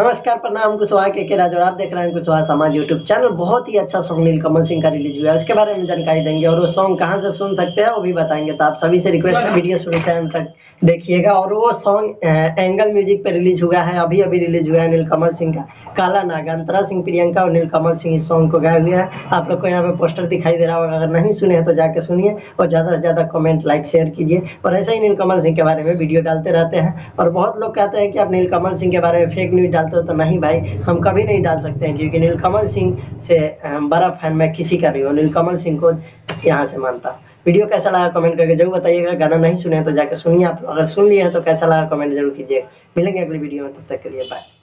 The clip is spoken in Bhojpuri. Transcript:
नमस्कार, प्रणाम, कुशवाहा के राज और आप देख रहे हैं कुशवाहा समाज यूट्यूब चैनल। बहुत ही अच्छा सॉन्ग नीलकमल सिंह का रिलीज हुआ है, उसके बारे में जानकारी देंगे और वो सॉन्ग कहां से सुन सकते हैं वो भी बताएंगे। तो आप सभी से रिक्वेस्ट है वीडियो शुरू से अंत तक देखिएगा। और वो सॉन्ग एंगल म्यूजिक पे रिलीज हुआ है, अभी रिलीज हुआ है नीलकमल सिंह का काला नाग। अंतरा सिंह, प्रियंका और नीलकमल सिंह इस सॉन्ग को गाया गया है। आप लोग को यहाँ पे पोस्टर दिखाई दे रहा होगा, अगर नहीं सुने हैं तो जाके सुनिए और ज़्यादा से ज़्यादा कमेंट लाइक शेयर कीजिए। और ऐसे ही नीलकमल सिंह के बारे में वीडियो डालते रहते हैं। और बहुत लोग कहते हैं कि आप नीलकमल सिंह के बारे में फेक न्यूज़ डालते हो, तो नहीं भाई, हम कभी नहीं डाल सकते हैं, क्योंकि नीलकमल सिंह से बड़ा फैन मैं किसी का भी हूँ, नीलकमल सिंह को यहाँ से मानता हूँ। वीडियो कैसा लगा कमेंट करके जरूर बताइएगा। गाना नहीं सुने तो जाकर सुनिए, आप अगर सुन लिए हैं तो कैसा लगा कमेंट जरूर कीजिए। मिलेंगे अगली वीडियो में, तब तक के लिए बाय।